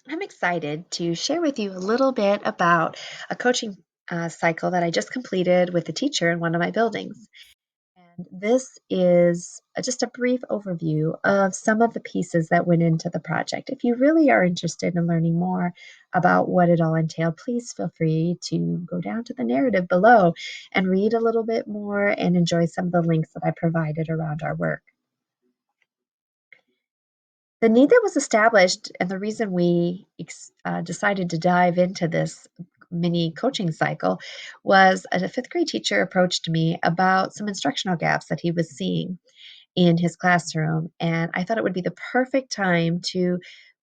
I'm excited to share with you a little bit about a coaching cycle that I just completed with a teacher in one of my buildings. And this is just a brief overview of some of the pieces that went into the project. If you really are interested in learning more about what it all entailed, please feel free to go down to the narrative below and read a little bit more and enjoy some of the links that I provided around our work. The need that was established and the reason we decided to dive into this mini coaching cycle was a fifth grade teacher approached me about some instructional gaps that he was seeing in his classroom. And I thought it would be the perfect time to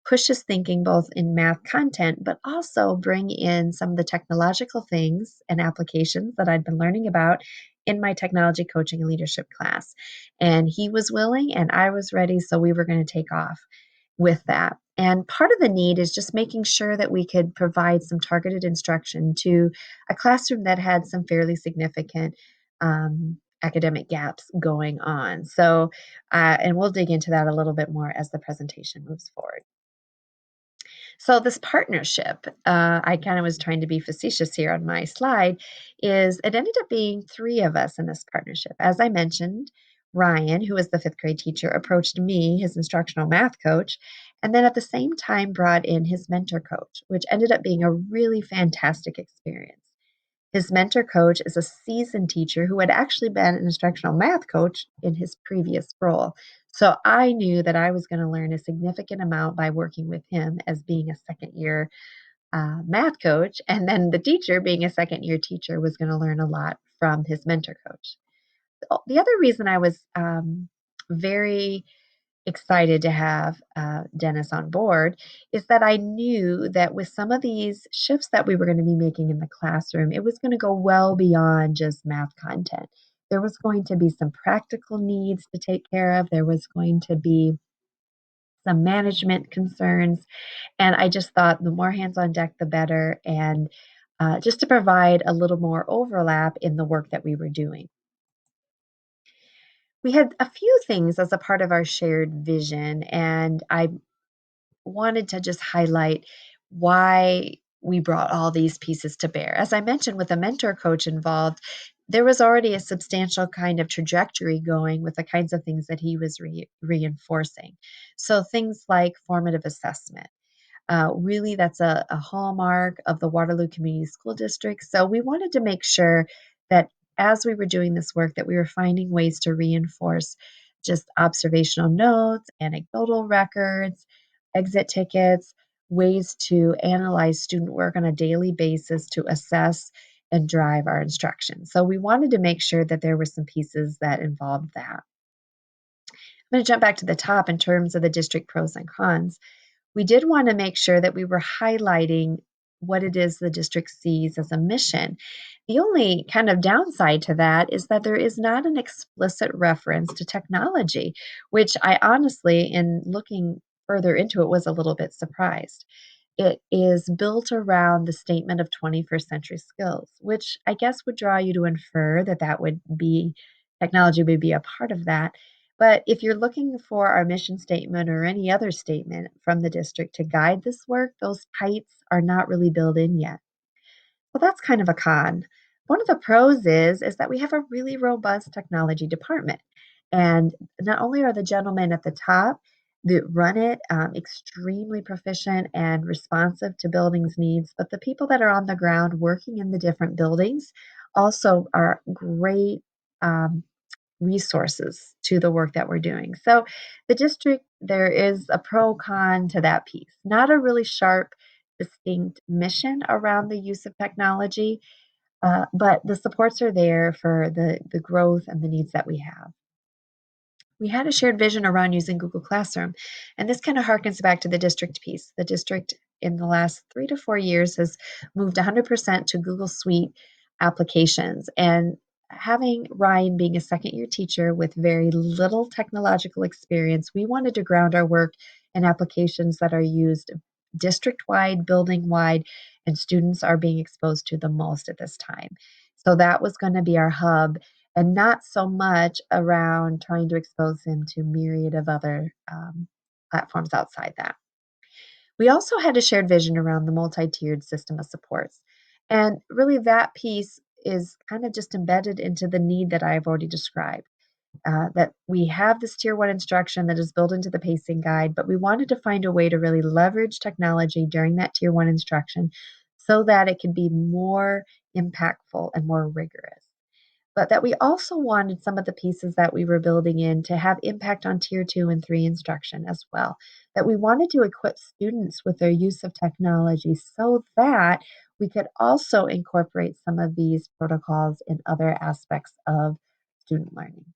push his thinking both in math content, but also bring in some of the technological things and applications that I'd been learning about in my technology coaching and leadership class. And he was willing and I was ready, so we were going to take off with that. And part of the need is just making sure that we could provide some targeted instruction to a classroom that had some fairly significant academic gaps going on. And we'll dig into that a little bit more as the presentation moves forward. So, this partnership, I kind of was trying to be facetious here on my slide, is it ended up being three of us in this partnership. As I mentioned, Ryan, who was the fifth grade teacher, approached me, his instructional math coach, and then at the same time brought in his mentor coach, which ended up being a really fantastic experience. His mentor coach is a seasoned teacher who had actually been an instructional math coach in his previous role. So I knew that I was going to learn a significant amount by working with him as being a second year math coach. And then the teacher, being a second year teacher, was going to learn a lot from his mentor coach. The other reason I was very excited to have Dennis on board is that I knew that with some of these shifts that we were going to be making in the classroom, it was going to go well beyond just math content. There was going to be some practical needs to take care of. There was going to be some management concerns. And I just thought the more hands on deck, the better. And just to provide a little more overlap in the work that we were doing. We had a few things as a part of our shared vision, and I wanted to just highlight why we brought all these pieces to bear. As I mentioned, with a mentor coach involved, there was already a substantial kind of trajectory going with the kinds of things that he was reinforcing. So, things like formative assessment. Really, that's a hallmark of the Waterloo Community School District. So we wanted to make sure that as we were doing this work, that we were finding ways to reinforce just observational notes, anecdotal records, exit tickets, ways to analyze student work on a daily basis to assess and drive our instruction. So we wanted to make sure that there were some pieces that involved that. I'm going to jump back to the top in terms of the district pros and cons. We did want to make sure that we were highlighting what it is the district sees as a mission. The only kind of downside to that is that there is not an explicit reference to technology, which I honestly, in looking further into it, was a little bit surprised. It is built around the statement of 21st century skills, which I guess would draw you to infer that that would be technology would be a part of that. But if you're looking for our mission statement or any other statement from the district to guide this work, those kites are not really built in yet. Well, that's kind of a con. One of the pros is that we have a really robust technology department. And not only are the gentlemen at the top that run it extremely proficient and responsive to buildings needs, but the people that are on the ground working in the different buildings also are great resources to the work that we're doing. So the district, there is a pro con to that piece. Not a really sharp, distinct mission around the use of technology, but the supports are there for the growth and the needs that we have. We had a shared vision around using Google Classroom, and this kind of harkens back to the district piece. The district in the last 3 to 4 years has moved 100% to Google Suite applications. And having Ryan being a second year teacher with very little technological experience, we wanted to ground our work in applications that are used district wide, building wide, and students are being exposed to the most at this time. So that was going to be our hub and not so much around trying to expose him to myriad of other platforms outside that. We also had a shared vision around the multi-tiered system of supports. And really, that piece is kind of just embedded into the need that I've already described. That we have this tier one instruction that is built into the pacing guide, but we wanted to find a way to really leverage technology during that tier one instruction so that it could be more impactful and more rigorous. But that we also wanted some of the pieces that we were building in to have impact on tier two and three instruction as well. That we wanted to equip students with their use of technology so that we could also incorporate some of these protocols in other aspects of student learning.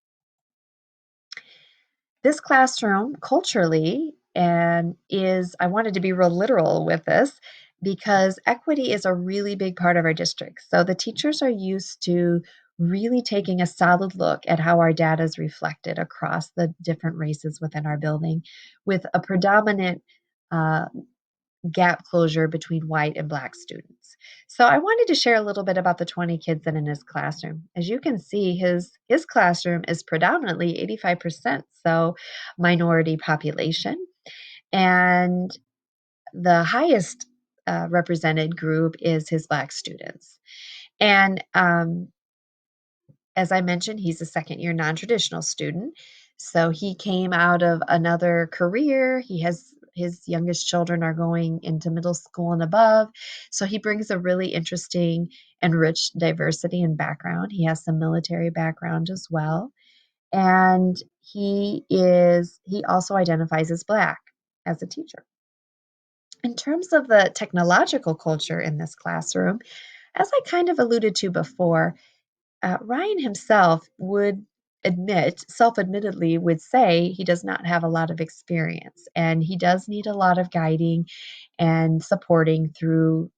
This classroom culturally and is I wanted to be real literal with this because equity is a really big part of our district. So the teachers are used to really taking a solid look at how our data is reflected across the different races within our building with a predominant uh, gap closure between white and black students. So I wanted to share a little bit about the 20 kids that in his classroom. As you can see, his classroom is predominantly 85% so minority population, and the highest represented group is his black students. And as I mentioned, he's a second year non-traditional student. So he came out of another career. He has his youngest children are going into middle school and above. So he brings a really interesting and rich diversity and background. He has some military background as well. And he also identifies as black as a teacher. In terms of the technological culture in this classroom, as I kind of alluded to before, Ryan himself would self-admittedly, would say he does not have a lot of experience and he does need a lot of guiding and supporting through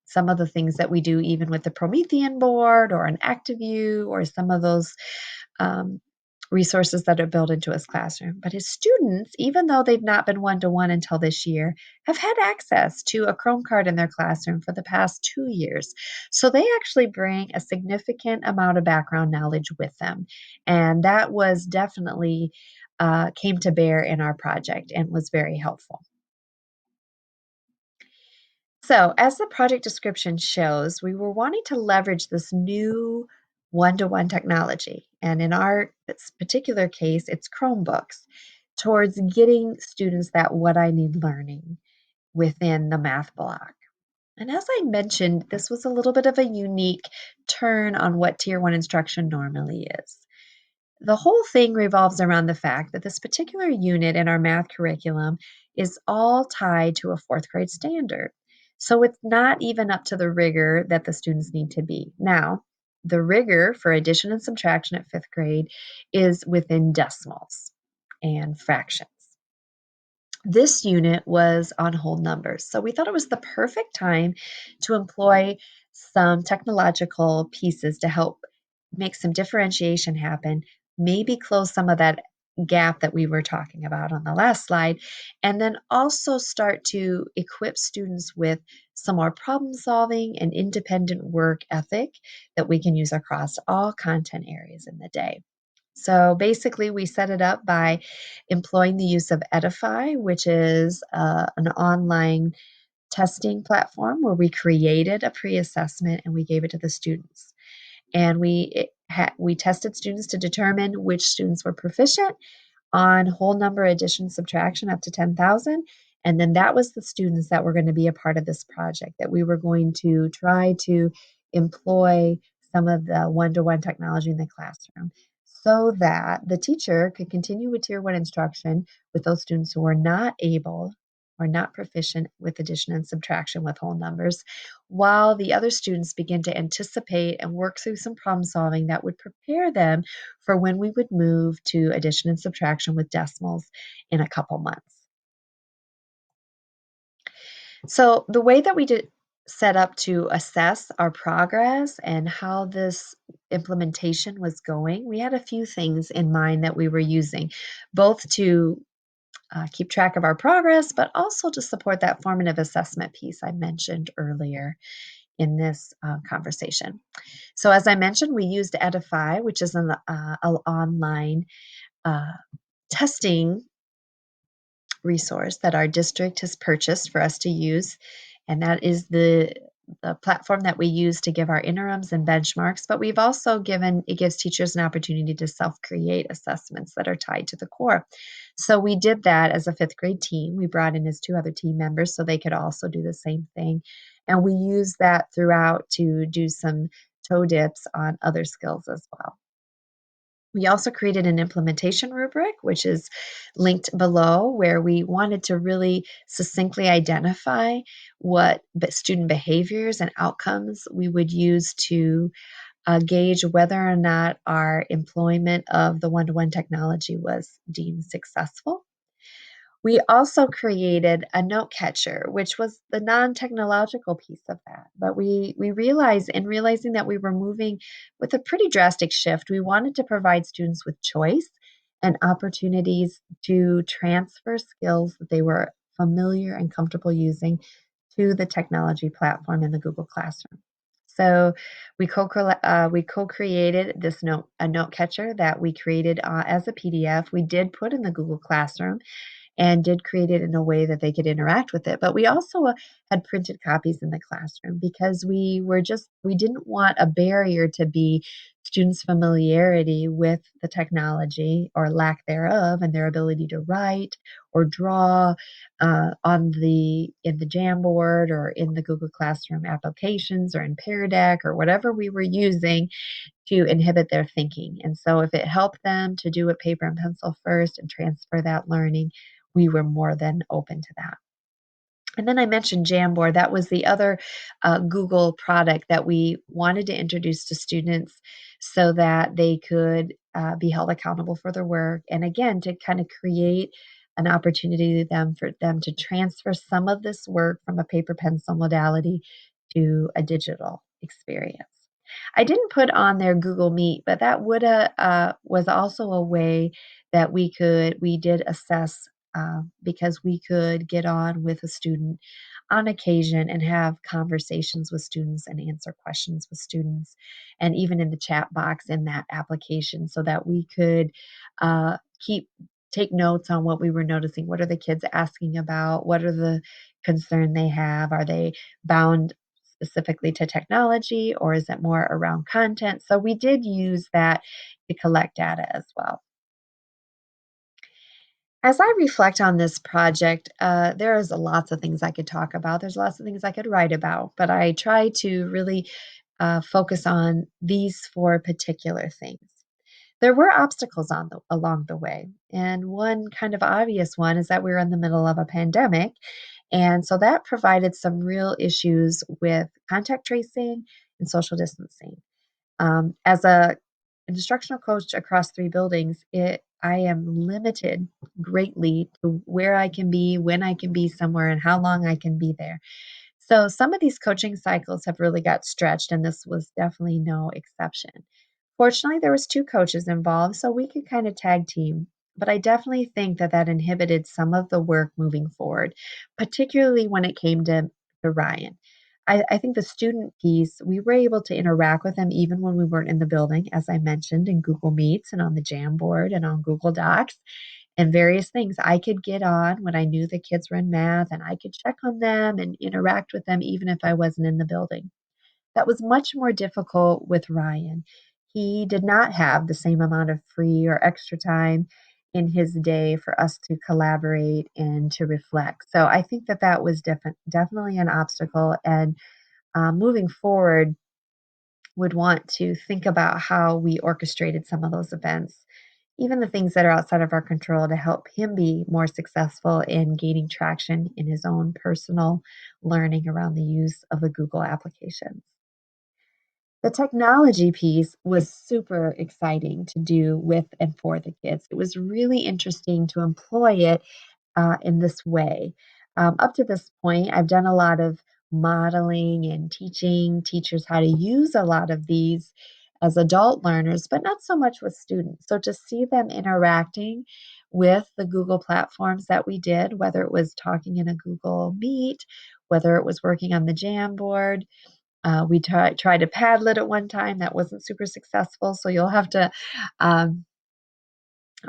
some of the things that we do, even with the Promethean board or an ActiView or some of those um, resources that are built into his classroom. But his students, even though they've not been one to one until this year, have had access to a Chrome card in their classroom for the past 2 years. So they actually bring a significant amount of background knowledge with them. And that was definitely came to bear in our project and was very helpful. So, as the project description shows, we were wanting to leverage this new one to one technology. And in our particular case, it's Chromebooks towards getting students that what I need learning within the math block. And as I mentioned, this was a little bit of a unique turn on what tier one instruction normally is. The whole thing revolves around the fact that this particular unit in our math curriculum is all tied to a fourth grade standard. So it's not even up to the rigor that the students need to be. Now, the rigor for addition and subtraction at fifth grade is within decimals and fractions. This unit was on whole numbers. So we thought it was the perfect time to employ some technological pieces to help make some differentiation happen, maybe close some of that gap that we were talking about on the last slide, and then also start to equip students with some more problem solving and independent work ethic that we can use across all content areas in the day. So basically, we set it up by employing the use of Edify, which is an online testing platform where we created a pre assessment and we gave it to the students. And we tested students to determine which students were proficient on whole number addition subtraction up to 10,000. And then that was the students that were going to be a part of this project, that we were going to try to employ some of the one to one technology in the classroom so that the teacher could continue with tier one instruction with those students who were not able or not proficient with addition and subtraction with whole numbers, while the other students begin to anticipate and work through some problem solving that would prepare them for when we would move to addition and subtraction with decimals in a couple months. So the way that we did set up to assess our progress and how this implementation was going, we had a few things in mind that we were using, both to keep track of our progress, but also to support that formative assessment piece I mentioned earlier in this conversation. So, as I mentioned, we used Edify, which is an online uh, testing resource that our district has purchased for us to use, and that is the platform that we use to give our interims and benchmarks, but we've also given it gives teachers an opportunity to self-create assessments that are tied to the core. So we did that as a 5th grade team. We brought in as 2 other team members so they could also do the same thing, and we use that throughout to do some toe dips on other skills as well. We also created an implementation rubric, which is linked below, where we wanted to really succinctly identify what student behaviors and outcomes we would use to gauge whether or not our employment of the one-to-one technology was deemed successful. We also created a note catcher, which was the non-technological piece of that. But we realized in realizing that we were moving with a pretty drastic shift, we wanted to provide students with choice and opportunities to transfer skills that they were familiar and comfortable using to the technology platform in the Google Classroom. So we co-created this note catcher that we created as a PDF. We did put in the Google Classroom and did create it in a way that they could interact with it. But we also had printed copies in the classroom because we didn't want a barrier to be students' familiarity with the technology or lack thereof and their ability to write or draw in the Jamboard or in the Google Classroom applications or in Pear Deck or whatever we were using to inhibit their thinking. And so if it helped them to do it paper and pencil first and transfer that learning, we were more than open to that. And then I mentioned Jamboard. That was the other Google product that we wanted to introduce to students so that they could be held accountable for their work. And again, to kind of create an opportunity for them to transfer some of this work from a paper pencil modality to a digital experience. I didn't put on there Google Meet, but that would was also a way that we did assess because we could get on with a student on occasion and have conversations with students and answer questions with students, and even in the chat box in that application, so that we could keep take notes on what we were noticing. What are the kids asking about? What are the concern they have? Are they bound specifically to technology, or is it more around content? So we did use that to collect data as well. As I reflect on this project, there is lots of things I could talk about. There's lots of things I could write about, but I try to really focus on these 4 particular things. There were obstacles along the way, and one kind of obvious one is that we were in the middle of a pandemic, and so that provided some real issues with contact tracing and social distancing. As a instructional coach across 3 buildings, I am limited greatly to where I can be, when I can be somewhere, and how long I can be there. So some of these coaching cycles have really got stretched, and this was definitely no exception. Fortunately, there was 2 coaches involved, so we could kind of tag team. But I definitely think that that inhibited some of the work moving forward, particularly when it came to Ryan. I think the student piece, we were able to interact with them even when we weren't in the building, as I mentioned, in Google Meets and on the Jamboard and on Google Docs and various things. I could get on when I knew the kids were in math and I could check on them and interact with them even if I wasn't in the building. That was much more difficult with Ryan. He did not have the same amount of free or extra time in his day for us to collaborate and to reflect. So I think that that was definitely an obstacle. And moving forward, would want to think about how we orchestrated some of those events, even the things that are outside of our control, to help him be more successful in gaining traction in his own personal learning around the use of the Google applications. The technology piece was super exciting to do with and for the kids. It was really interesting to employ it in this way. Up to this point, I've done a lot of modeling and teaching teachers how to use a lot of these as adult learners, but not so much with students. So to see them interacting with the Google platforms that we did, whether it was talking in a Google Meet, whether it was working on the Jamboard, we tried to Padlet at one time. That wasn't super successful, so you'll have to um,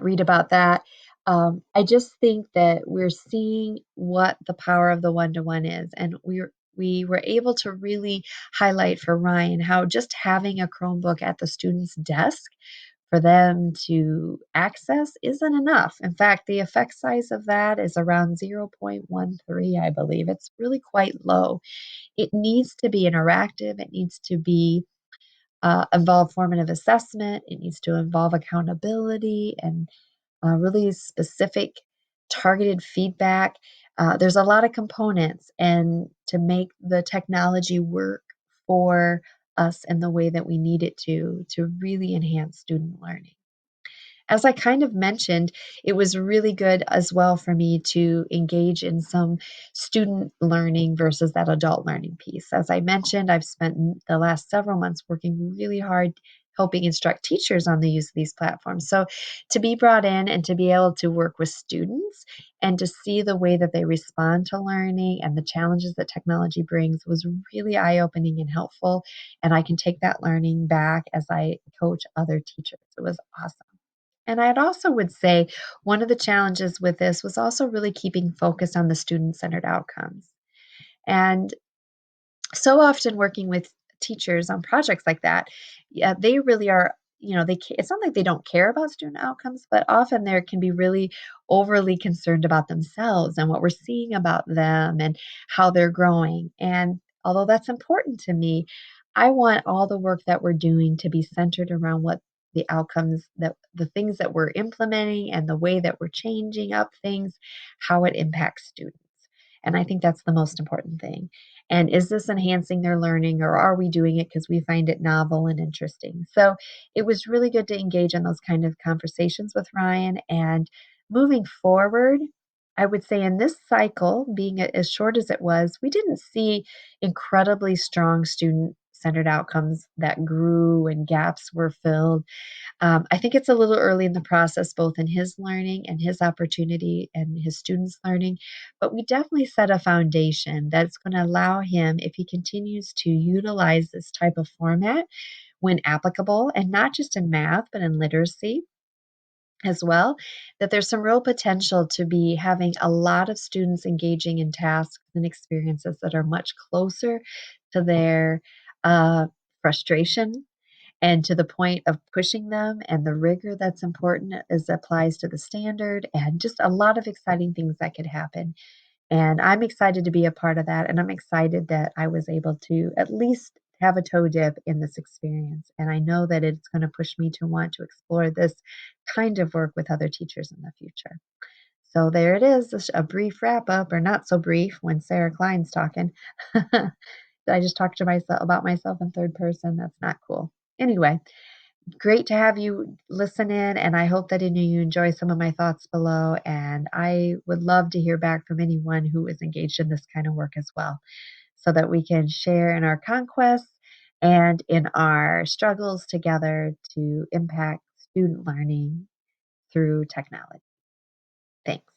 read about that. I just think that we're seeing what the power of the one-to-one is, and we were able to really highlight for Ryan how just having a Chromebook at the student's desk for them to access isn't enough. In fact, the effect size of that is around 0.13, I believe. It's really quite low. It needs to be interactive. It needs to be involve formative assessment. It needs to involve accountability and really specific targeted feedback. There's a lot of components, and to make the technology work for us in the way that we need it to really enhance student learning. As I kind of mentioned, it was really good as well for me to engage in some student learning versus that adult learning piece. As I mentioned, I've spent the last several months working really hard helping instruct teachers on the use of these platforms. So to be brought in and to be able to work with students and to see the way that they respond to learning and the challenges that technology brings was really eye-opening and helpful. And I can take that learning back as I coach other teachers. It was awesome. And I'd also would say one of the challenges with this was also really keeping focus on the student-centered outcomes. And so often working with teachers on projects like that, yeah, they really are, it's not like they don't care about student outcomes, but often there can be really overly concerned about themselves and what we're seeing about them and how they're growing. And although that's important to me, I want all the work that we're doing to be centered around what the outcomes that the things that we're implementing and the way that we're changing up things, how it impacts students. And I think that's the most important thing. And is this enhancing their learning, or are we doing it because we find it novel and interesting? So it was really good to engage in those kind of conversations with Ryan. And moving forward, I would say in this cycle, being as short as it was, we didn't see incredibly strong student centered outcomes that grew and gaps were filled. I think it's a little early in the process, both in his learning and his opportunity and his students' learning, but we definitely set a foundation that's going to allow him, if he continues to utilize this type of format when applicable, and not just in math, but in literacy as well, that there's some real potential to be having a lot of students engaging in tasks and experiences that are much closer to their uh, frustration and to the point of pushing them and the rigor that's important as applies to the standard and just a lot of exciting things that could happen. And I'm excited to be a part of that. And I'm excited that I was able to at least have a toe dip in this experience. And I know that it's going to push me to want to explore this kind of work with other teachers in the future. So there it is, a brief wrap up, or not so brief when Sarah Klein's talking. I just talked to myself about myself in third person. That's not cool. Anyway, great to have you listen in, and I hope that you enjoy some of my thoughts below. And I would love to hear back from anyone who is engaged in this kind of work as well, so that we can share in our conquests and in our struggles together to impact student learning through technology. Thanks.